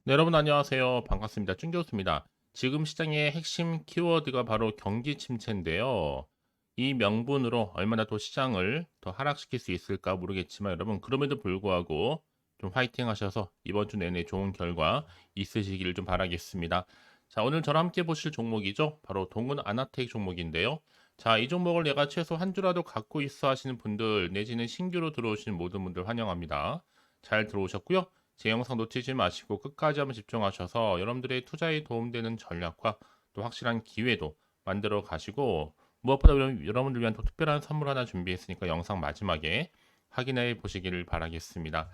네, 여러분 안녕하세요. 반갑습니다. 쭝교수입니다. 지금 시장의 핵심 키워드가 바로 경기 침체인데요. 이 명분으로 얼마나 더 시장을 더 하락시킬 수 있을까 모르겠지만 여러분 그럼에도 불구하고 좀 화이팅 하셔서 이번 주 내내 좋은 결과 있으시기를 좀 바라겠습니다. 자, 오늘 저랑 함께 보실 종목이죠. 바로 동은 아나텍 종목인데요. 자, 이 종목을 내가 최소 한 주라도 갖고 있어 하시는 분들 내지는 신규로 들어오신 모든 분들 환영합니다. 잘 들어오셨고요. 제 영상 놓치지 마시고 끝까지 한번 집중하셔서 여러분들의 투자에 도움되는 전략과 또 확실한 기회도 만들어 가시고 무엇보다 여러분들 위한 또 특별한 선물 하나 준비했으니까 영상 마지막에 확인해 보시기를 바라겠습니다.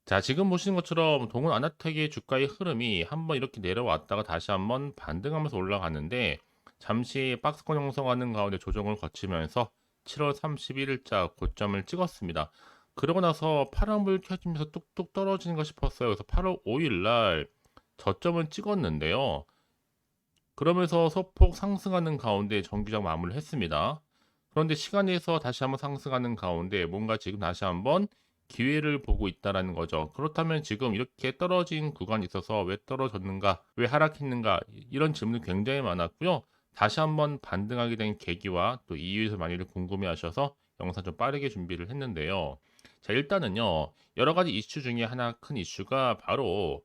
자, 지금 보시는 것처럼 동원 아나텍의 주가의 흐름이 한번 이렇게 내려왔다가 다시 한번 반등하면서 올라가는데 잠시 박스권 형성하는 가운데 조정을 거치면서 7월 31일자 고점을 찍었습니다. 그러고 나서 파란불 켜지면서 뚝뚝 떨어지는 가 싶었어요. 그래서 8월 5일 날 저점을 찍었는데요. 그러면서 소폭 상승하는 가운데 정규장 마무리를 했습니다. 그런데 시간에서 다시 한번 상승하는 가운데 뭔가 지금 다시 한번 기회를 보고 있다라는 거죠. 그렇다면 지금 이렇게 떨어진 구간이 있어서 왜 떨어졌는가, 왜 하락했는가 이런 질문이 굉장히 많았고요. 다시 한번 반등하게 된 계기와 또 이유에서 많이들 궁금해하셔서 영상 좀 빠르게 준비를 했는데요. 자, 일단은요, 여러 가지 이슈 중에 하나 큰 이슈가 바로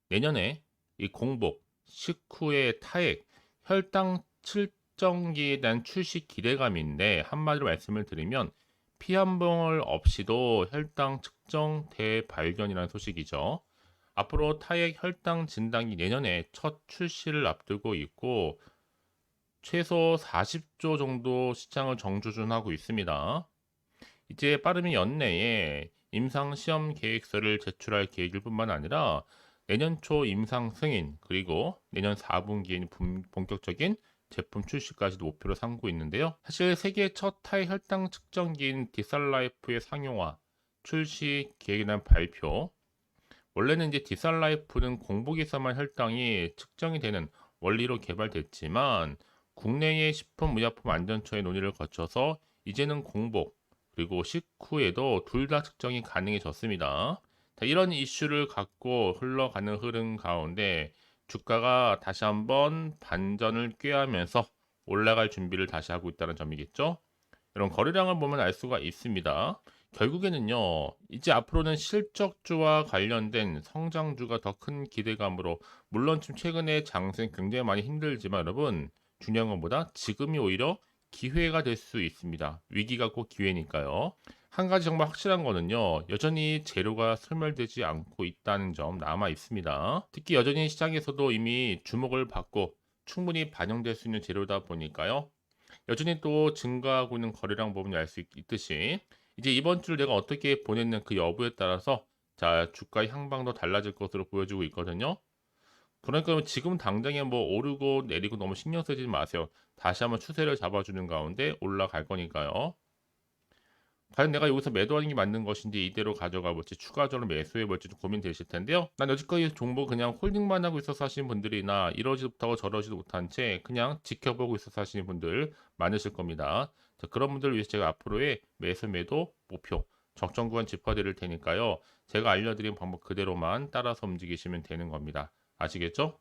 내년에 이 공복, 식후의 타액, 혈당 측정기에 대한 출시 기대감인데 한마디로 말씀을 드리면 피 한 방울 없이도 혈당 측정 대발견이라는 소식이죠. 앞으로 타액 혈당 진단기 내년에 첫 출시를 앞두고 있고 최소 40조 정도 시장을 정주준하고 있습니다. 이제 빠르면 연내에 임상 시험 계획서를 제출할 계획일 뿐만 아니라 내년 초 임상 승인 그리고 내년 4분기에 본격적인 제품 출시까지도 목표로 삼고 있는데요. 사실 세계 첫 타의 혈당 측정기인 디살라이프의 상용화 출시 계획에 대한 발표. 원래는 이제 디살라이프는 공복에서만 혈당이 측정이 되는 원리로 개발됐지만 국내의 식품의약품안전처의 논의를 거쳐서 이제는 공복 그리고 식후에도 둘 다 측정이 가능해졌습니다. 자, 이런 이슈를 갖고 흘러가는 흐름 가운데 주가가 다시 한번 반전을 꾀하면서 올라갈 준비를 다시 하고 있다는 점이겠죠. 이런 거래량을 보면 알 수가 있습니다. 결국에는요, 이제 앞으로는 실적주와 관련된 성장주가 더 큰 기대감으로, 물론 좀 최근에 장세 굉장히 많이 힘들지만 여러분, 중요한 것보다 지금이 오히려 기회가 될 수 있습니다. 위기가 꼭 기회니까요. 한 가지 정말 확실한 거는요, 여전히 재료가 소멸되지 않고 있다는 점 남아 있습니다. 특히 여전히 시장에서도 이미 주목을 받고 충분히 반영될 수 있는 재료다 보니까요. 여전히 또 증가하고 있는 거래량 부분이 알 수 있듯이 이제 이번 주를 내가 어떻게 보냈는 그 여부에 따라서 자 주가의 향방도 달라질 것으로 보여지고 있거든요. 그러니까 지금 당장에 뭐 오르고 내리고 너무 신경 쓰지 마세요. 다시 한번 추세를 잡아주는 가운데 올라갈 거니까요. 과연 내가 여기서 매도하는 게 맞는 것인지 이대로 가져가 볼지 추가적으로 매수해 볼지 좀 고민되실 텐데요. 난 여지까지 종목 그냥 홀딩만 하고 있어서 하시는 분들이나 이러지도 못하고 저러지도 못한 채 그냥 지켜보고 있어서 하시는 분들 많으실 겁니다. 자, 그런 분들을 위해서 제가 앞으로의 매수 매도 목표 적정 구간 짚어드릴 테니까요. 제가 알려드린 방법 그대로만 따라서 움직이시면 되는 겁니다. 아시겠죠?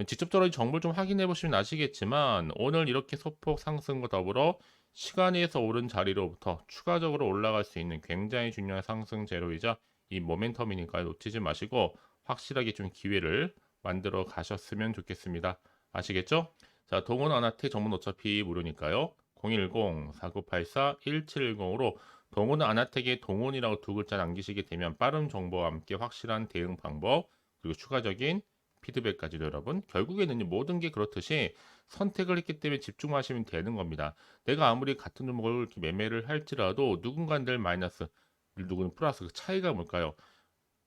직접적으로 정보를 좀 확인해 보시면 아시겠지만 오늘 이렇게 소폭 상승과 더불어 시간에서 오른 자리로부터 추가적으로 올라갈 수 있는 굉장히 중요한 상승 재료이자 이 모멘텀이니까 놓치지 마시고 확실하게 좀 기회를 만들어 가셨으면 좋겠습니다. 아시겠죠? 자, 동원 아나텍 정보는 어차피 무료니까요. 010-4984-1710으로 동원 아나텍의 동원이라고 두 글자 남기시게 되면 빠른 정보와 함께 확실한 대응 방법 그리고 추가적인 피드백까지도 여러분 결국에는 모든 게 그렇듯이 선택을 했기 때문에 집중하시면 되는 겁니다. 내가 아무리 같은 종목을 이렇게 매매를 할지라도 누군가는 마이너스, 누구는 플러스 그 차이가 뭘까요?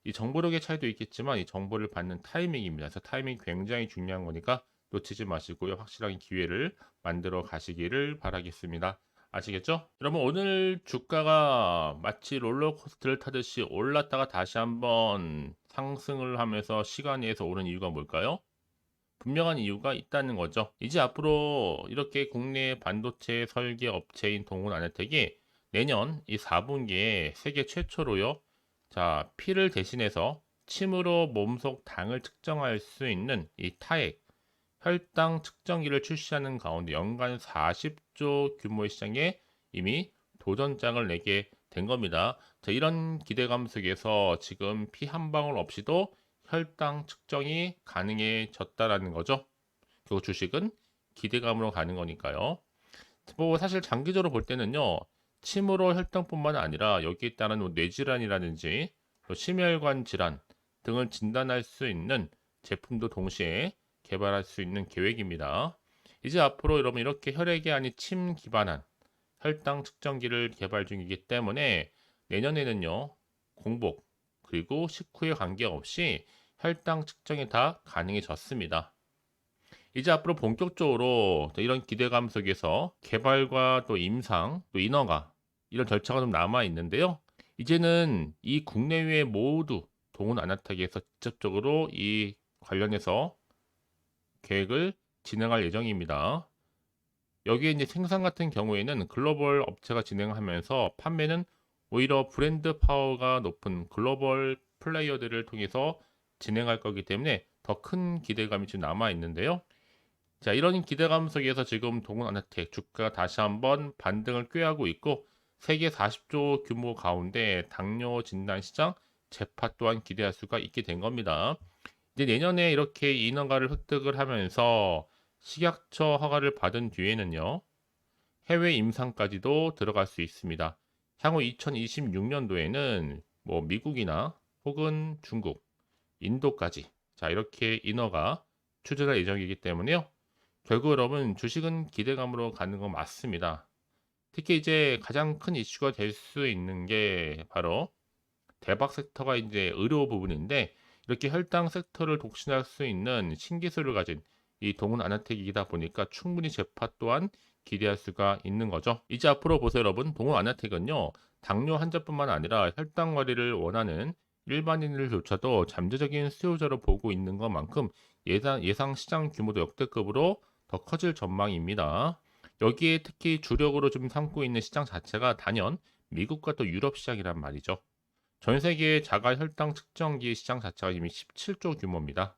이 정보력의 차이도 있겠지만 이 정보를 받는 타이밍입니다. 그래서 타이밍이 굉장히 중요한 거니까 놓치지 마시고요. 확실한 기회를 만들어 가시기를 바라겠습니다. 아시겠죠? 여러분 오늘 주가가 마치 롤러코스터를 타듯이 올랐다가 다시 한번 상승을 하면서 시간에서 오른 이유가 뭘까요? 분명한 이유가 있다는 거죠. 이제 앞으로 이렇게 국내 반도체 설계 업체인 동훈 아나텍이 내년 이 4분기에 세계 최초로요. 자, 피를 대신해서 침으로 몸속 당을 측정할 수 있는 이 타액, 혈당 측정기를 출시하는 가운데 연간 40조 규모의 시장에 이미 도전장을 내게 된 겁니다. 자, 이런 기대감 속에서 지금 피 한 방울 없이도 혈당 측정이 가능해졌다라는 거죠. 그 주식은 기대감으로 가는 거니까요. 뭐 사실 장기적으로 볼 때는요. 침으로 혈당뿐만 아니라 여기에 따른 뭐 뇌질환이라든지 또 심혈관 질환 등을 진단할 수 있는 제품도 동시에 개발할 수 있는 계획입니다. 이제 앞으로 여러분 이렇게 혈액이 아닌 침 기반한 혈당 측정기를 개발 중이기 때문에 내년에는요. 공복 그리고 식후에 관계없이 혈당 측정이 다 가능해졌습니다. 이제 앞으로 본격적으로 이런 기대감 속에서 개발과 또 임상, 또 인허가 이런 절차가 좀 남아 있는데요. 이제는 이 국내외 모두 동은 아나타기에서 직접적으로 이 관련해서 계획을 진행할 예정입니다. 여기에 이제 생산 같은 경우에는 글로벌 업체가 진행하면서 판매는 오히려 브랜드 파워가 높은 글로벌 플레이어들을 통해서 진행할 거기 때문에 더 큰 기대감이 지금 남아 있는데요. 자, 이런 기대감 속에서 지금 동원 아나텍 주가가 다시 한번 반등을 꾀하고 있고 세계 40조 규모 가운데 당뇨 진단 시장 재파 또한 기대할 수가 있게 된 겁니다. 이제 내년에 이렇게 인허가를 획득을 하면서 식약처 허가를 받은 뒤에는요. 해외 임상까지도 들어갈 수 있습니다. 향후 2026년도에는 뭐 미국이나 혹은 중국, 인도까지 자, 이렇게 인허가 추진할 예정이기 때문에요. 결국 여러분 주식은 기대감으로 가는 건 맞습니다. 특히 이제 가장 큰 이슈가 될 수 있는 게 바로 대박 섹터가 이제 의료 부분인데 이렇게 혈당 섹터를 독신할 수 있는 신기술을 가진 이 동은 아나텍이다 보니까 충분히 재파 또한 기대할 수가 있는 거죠. 이제 앞으로 보세요 여러분. 동은 아나텍은요. 당뇨 환자뿐만 아니라 혈당 관리를 원하는 일반인들조차도 잠재적인 수요자로 보고 있는 것만큼 예상 시장 규모도 역대급으로 더 커질 전망입니다. 여기에 특히 주력으로 좀 삼고 있는 시장 자체가 단연 미국과 또 유럽 시장이란 말이죠. 전 세계 자가 혈당 측정기 시장 자체가 이미 17조 규모입니다.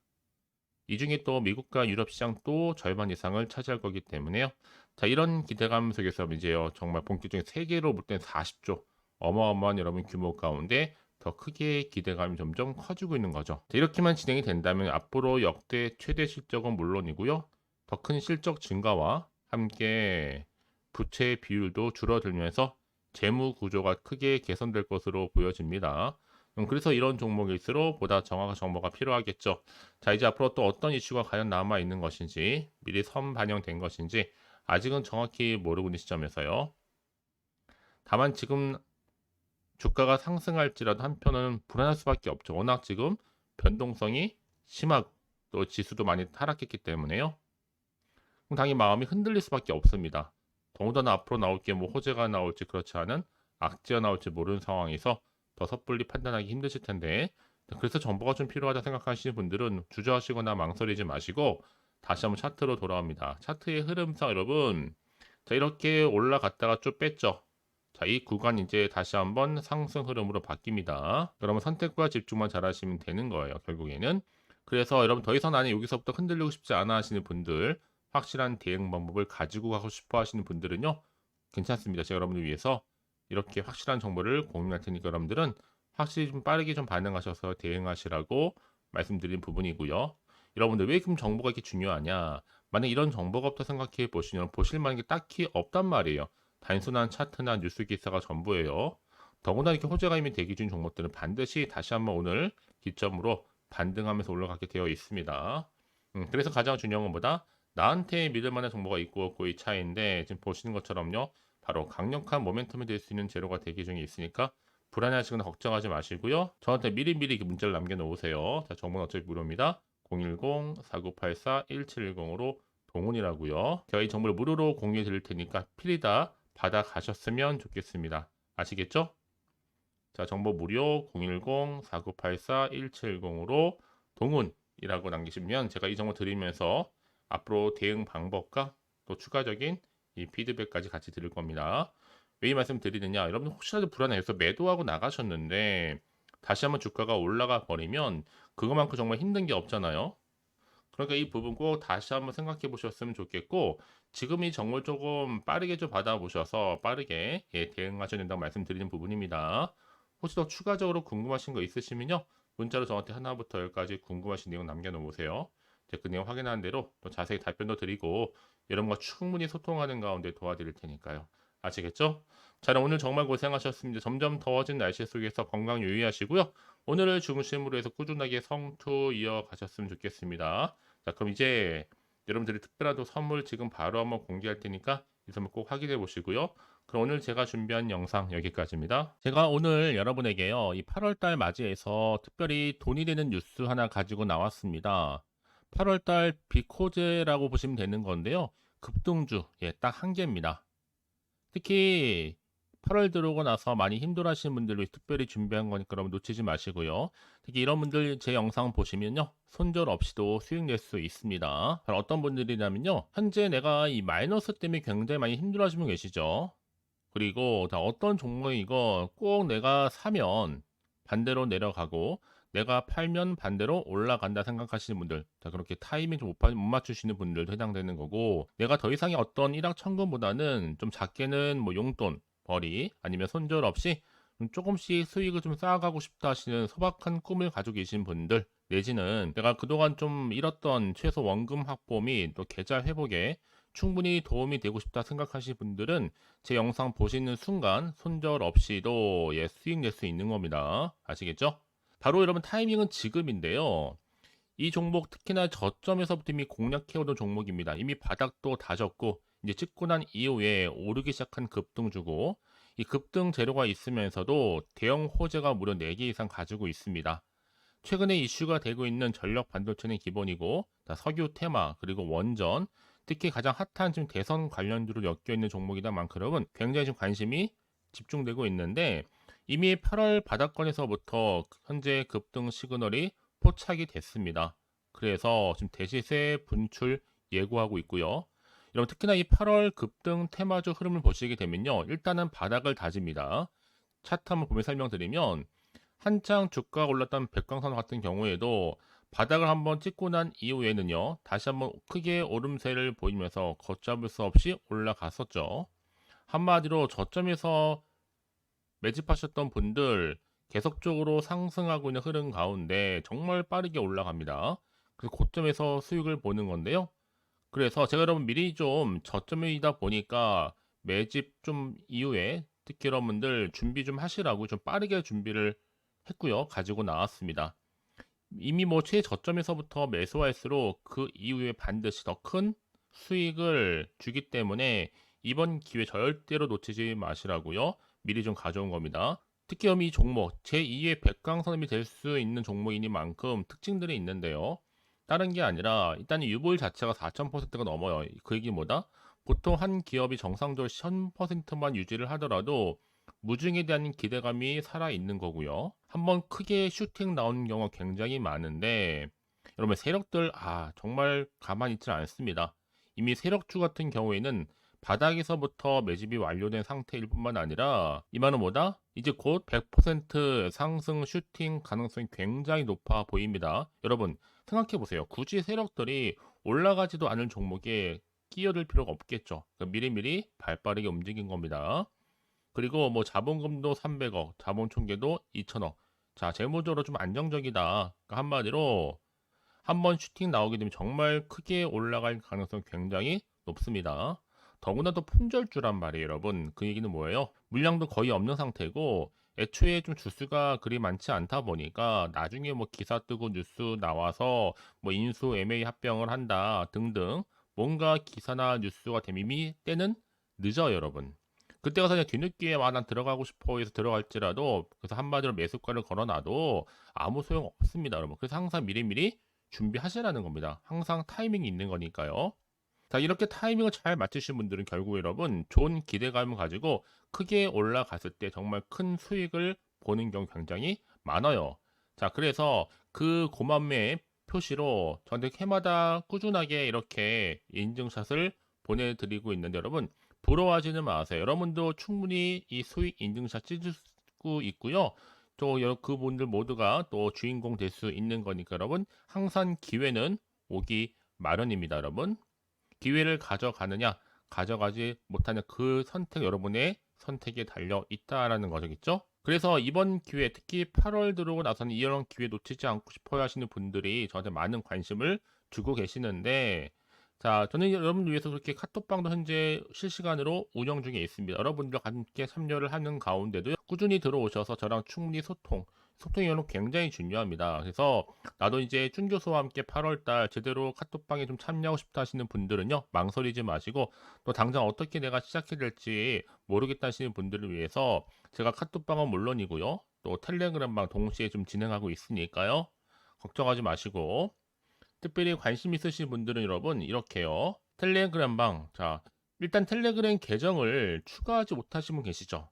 이 중에 또 미국과 유럽 시장 또 절반 이상을 차지할 거기 때문에요. 자, 이런 기대감 속에서 이제요, 정말 본격적인 세계로 볼 땐 40조 어마어마한 여러분 규모 가운데 더 크게 기대감이 점점 커지고 있는 거죠. 자, 이렇게만 진행이 된다면 앞으로 역대 최대 실적은 물론이고요. 더 큰 실적 증가와 함께 부채 비율도 줄어들면서 재무 구조가 크게 개선될 것으로 보여집니다. 그래서 이런 종목일수록 보다 정확한 정보가 필요하겠죠. 자, 이제 앞으로 또 어떤 이슈가 과연 남아 있는 것인지, 미리 선반영된 것인지 아직은 정확히 모르고 있는 시점에서요. 다만 지금 주가가 상승할지라도 한편은 불안할 수밖에 없죠. 워낙 지금 변동성이 심하고 또 지수도 많이 하락했기 때문에요. 그럼 당연히 마음이 흔들릴 수밖에 없습니다. 더군다나 앞으로 나올 게 뭐 호재가 나올지 그렇지 않은 악재가 나올지 모르는 상황에서 더 섣불리 판단하기 힘드실 텐데 그래서 정보가 좀 필요하다 생각하시는 분들은 주저하시거나 망설이지 마시고 다시 한번 차트로 돌아옵니다. 차트의 흐름상 여러분 자 이렇게 올라갔다가 쭉 뺐죠. 자, 이 구간 이제 다시 한번 상승 흐름으로 바뀝니다. 여러분 선택과 집중만 잘 하시면 되는 거예요. 결국에는. 그래서 여러분 더 이상 나는 여기서부터 흔들리고 싶지 않아 하시는 분들 확실한 대응 방법을 가지고 가고 싶어 하시는 분들은요. 괜찮습니다. 제가 여러분을 위해서 이렇게 확실한 정보를 공유할 테니까 여러분들은 확실히 좀 빠르게 좀 반응하셔서 대응하시라고 말씀드린 부분이고요. 여러분들 왜 그럼 정보가 이렇게 중요하냐? 만약 이런 정보가 없다 생각해 보시면 보실 만한 게 딱히 없단 말이에요. 단순한 차트나 뉴스 기사가 전부예요. 더구나 이렇게 호재가 이미 대기 중 종목들은 반드시 다시 한번 오늘 기점으로 반등하면서 올라가게 되어 있습니다. 그래서 가장 중요한 것보다 나한테 믿을 만한 정보가 있고 없고의 차이인데 지금 보시는 것처럼요. 바로 강력한 모멘텀이 될 수 있는 재료가 대기 중에 있으니까 불안해하시거나 걱정하지 마시고요. 저한테 미리미리 문자를 남겨놓으세요. 자, 정보는 어차피 무료입니다. 010-4984-1710으로 동훈이라고요. 제가 이 정보를 무료로 공유해 드릴 테니까 필히 다 받아가셨으면 좋겠습니다. 아시겠죠? 자, 정보 무료 010-4984-1710으로 동훈이라고 남기시면 제가 이 정보 드리면서 앞으로 대응 방법과 또 추가적인 이 피드백까지 같이 드릴 겁니다. 왜 이 말씀 드리느냐? 여러분 혹시라도 불안해서 매도하고 나가셨는데 다시 한번 주가가 올라가 버리면 그거만큼 정말 힘든 게 없잖아요. 그러니까 이 부분 꼭 다시 한번 생각해 보셨으면 좋겠고, 지금 이 정보를 조금 빠르게 좀 받아보셔서 빠르게 대응하셔야 된다고 말씀드리는 부분입니다. 혹시 더 추가적으로 궁금하신 거 있으시면요, 문자로 저한테 하나부터 열까지 궁금하신 내용 남겨놓으세요. 그 내용 확인하는 대로 또 자세히 답변도 드리고 여러분과 충분히 소통하는 가운데 도와드릴 테니까요. 아시겠죠? 자, 그럼 오늘 정말 고생하셨습니다. 점점 더워진 날씨 속에서 건강 유의하시고요. 오늘을 중심으로 해서 꾸준하게 성투 이어가셨으면 좋겠습니다. 자, 그럼 이제 여러분들이 특별한 또 선물 지금 바로 한번 공개할 테니까 이 선물 꼭 확인해 보시고요. 그럼 오늘 제가 준비한 영상 여기까지입니다. 제가 오늘 여러분에게요, 이 8월달 맞이해서 특별히 돈이 되는 뉴스 하나 가지고 나왔습니다. 8월달 비코제라고 보시면 되는 건데요. 급등주, 딱 한 개입니다. 특히 8월 들어오고 나서 많이 힘들어하시는 분들 위해 특별히 준비한 거니까 여러분 놓치지 마시고요. 특히 이런 분들 제 영상 보시면요, 손절 없이도 수익 낼 수 있습니다. 바로 어떤 분들이냐면요, 현재 내가 이 마이너스 때문에 굉장히 많이 힘들어하시는 분 계시죠. 그리고 다 어떤 종목이고 꼭 내가 사면 반대로 내려가고 내가 팔면 반대로 올라간다 생각하시는 분들, 자, 그렇게 타이밍 좀 못 맞추시는 분들도 해당되는 거고, 내가 더 이상의 어떤 일확천금보다는 좀 작게는 뭐 용돈 벌이 아니면 손절 없이 좀 조금씩 수익을 좀 쌓아가고 싶다 하시는 소박한 꿈을 가지고 계신 분들, 내지는 내가 그동안 좀 잃었던 최소 원금 확보 및 또 계좌 회복에 충분히 도움이 되고 싶다 생각하시는 분들은 제 영상 보시는 순간 손절 없이도 수익 낼 수 있는 겁니다. 아시겠죠? 바로 여러분 타이밍은 지금인데요. 이 종목 특히나 저점에서부터 이미 공략해오던 종목입니다. 이미 바닥도 다졌고 이제 찍고 난 이후에 오르기 시작한 급등주고, 이 급등 재료가 있으면서도 대형 호재가 무려 4개 이상 가지고 있습니다. 최근에 이슈가 되고 있는 전력 반도체는 기본이고, 석유 테마 그리고 원전, 특히 가장 핫한 지금 대선 관련주로 엮여 있는 종목이다 만큼 굉장히 지금 관심이 집중되고 있는데, 이미 8월 바닥권에서부터 현재 급등 시그널이 포착이 됐습니다. 그래서 지금 대시세 분출 예고하고 있고요. 여러분 특히나 이 8월 급등 테마주 흐름을 보시게 되면요, 일단은 바닥을 다집니다. 차트 한번 보면 설명드리면, 한창 주가가 올랐던 백광선 같은 경우에도 바닥을 한번 찍고 난 이후에는요, 다시 한번 크게 오름세를 보이면서 걷잡을 수 없이 올라갔었죠. 한마디로 저점에서 매집하셨던 분들 계속적으로 상승하고 있는 흐름 가운데 정말 빠르게 올라갑니다. 그래서 고점에서 수익을 보는 건데요. 그래서 제가 여러분 미리 좀 저점이다 보니까 매집 좀 이후에 특히 여러분들 준비 좀 하시라고 좀 빠르게 준비를 했고요. 가지고 나왔습니다. 이미 뭐 최저점에서부터 매수할수록 그 이후에 반드시 더 큰 수익을 주기 때문에 이번 기회 절대로 놓치지 마시라고요. 미리 좀 가져온 겁니다. 특히 이 종목 제2의 백강선음이 될 수 있는 종목이니만큼 특징들이 있는데요. 다른 게 아니라 일단 유보율 자체가 4,000%가 넘어요. 그 얘기 뭐다? 보통 한 기업이 정상적으로 1000%만 유지를 하더라도 무중에 대한 기대감이 살아있는 거고요. 한번 크게 슈팅 나오는 경우가 굉장히 많은데, 여러분 세력들 정말 가만히 있지 않습니다. 이미 세력주 같은 경우에는 바닥에서부터 매집이 완료된 상태일 뿐만 아니라 이만은 뭐다? 이제 곧 100% 상승 슈팅 가능성이 굉장히 높아 보입니다. 여러분 생각해 보세요. 굳이 세력들이 올라가지도 않을 종목에 끼어들 필요가 없겠죠. 그러니까 미리미리 발빠르게 움직인 겁니다. 그리고 뭐 자본금도 300억, 자본 총계도 2천억. 자, 재무적으로 좀 안정적이다. 그러니까 한마디로 한번 슈팅 나오게 되면 정말 크게 올라갈 가능성이 굉장히 높습니다. 더구나 또 품절주란 말이에요, 여러분. 그 얘기는 뭐예요? 물량도 거의 없는 상태고 애초에 좀 주수가 그리 많지 않다 보니까 나중에 뭐 기사 뜨고 뉴스 나와서 뭐 인수 MA 합병을 한다 등등 뭔가 기사나 뉴스가 되면 이미 때는 늦어요, 여러분. 그때 가서 그냥 뒤늦게 난 들어가고 싶어 해서 들어갈지라도, 그래서 한마디로 매수가를 걸어놔도 아무 소용 없습니다, 여러분. 그래서 항상 미리미리 준비하시라는 겁니다. 항상 타이밍이 있는 거니까요. 자, 이렇게 타이밍을 잘 맞추신 분들은 결국 여러분 좋은 기대감을 가지고 크게 올라갔을 때 정말 큰 수익을 보는 경우 굉장히 많아요. 자, 그래서 그 고맘의 표시로 저한테 해마다 꾸준하게 이렇게 인증샷을 보내드리고 있는데, 여러분 부러워하지는 마세요. 여러분도 충분히 이 수익 인증샷 찍을 수 있고요. 또 그분들 모두가 또 주인공 될 수 있는 거니까 여러분 항상 기회는 오기 마련입니다. 여러분 기회를 가져가느냐 가져가지 못하는 그 선택 여러분의 선택에 달려 있다라는 거겠죠. 그래서 이번 기회 특히 8월 들어오고 나서는 이런 기회 놓치지 않고 싶어야 하시는 분들이 저한테 많은 관심을 주고 계시는데 자, 저는 여러분을 위해서 그렇게 카톡방도 현재 실시간으로 운영 중에 있습니다. 여러분들과 함께 참여를 하는 가운데도 꾸준히 들어오셔서 저랑 충분히 소통이 여러분 굉장히 중요합니다. 그래서 나도 이제 준 교수와 함께 8월달 제대로 카톡방에 좀 참여하고 싶다 하시는 분들은요, 망설이지 마시고 또 당장 어떻게 내가 시작해야 될지 모르겠다 하시는 분들을 위해서 제가 카톡방은 물론이고요, 또 텔레그램방 동시에 좀 진행하고 있으니까요, 걱정하지 마시고 특별히 관심 있으신 분들은 여러분 이렇게요. 텔레그램방. 자, 일단 텔레그램 계정을 추가하지 못하신 분 계시죠?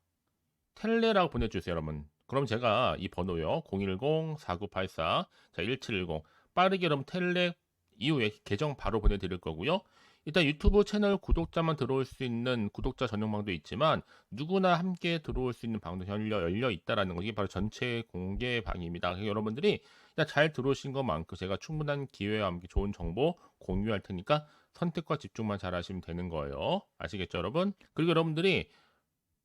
텔레라고 보내주세요, 여러분. 그럼 제가 이 번호요. 010-4984, 자, 1710. 빠르게 여러분 텔레 이후에 계정 바로 보내드릴 거고요. 일단 유튜브 채널 구독자만 들어올 수 있는 구독자 전용방도 있지만 누구나 함께 들어올 수 있는 방도 열려 있다라는 거. 이게 바로 전체 공개 방입니다. 그래서 여러분들이 잘 들어오신 것만큼 제가 충분한 기회와 함께 좋은 정보 공유할 테니까 선택과 집중만 잘 하시면 되는 거예요. 아시겠죠, 여러분? 그리고 여러분들이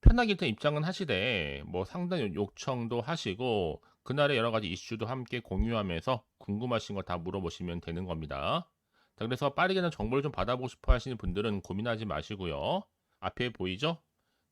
편하게 일단 입장은 하시되 뭐 상담 요청도 하시고 그날의 여러 가지 이슈도 함께 공유하면서 궁금하신 거 다 물어보시면 되는 겁니다. 자, 그래서 빠르게는 정보를 좀 받아보고 싶어 하시는 분들은 고민하지 마시고요. 앞에 보이죠?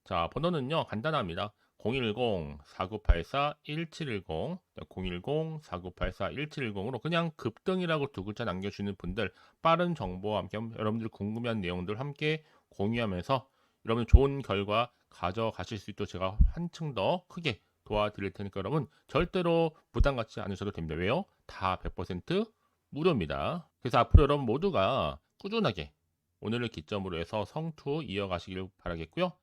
자, 번호는요, 간단합니다. 010-4984-1710, 010-4984-1710으로 그냥 급등이라고 두 글자 남겨주는 분들, 빠른 정보와 함께 여러분들 궁금한 내용들 함께 공유하면서 여러분 좋은 결과 가져가실 수 있도록 제가 한층 더 크게 도와드릴 테니까 여러분 절대로 부담 갖지 않으셔도 됩니다. 왜요? 다 100% 무료입니다. 그래서 앞으로 여러분 모두가 꾸준하게 오늘을 기점으로 해서 성투 이어가시길 바라겠고요.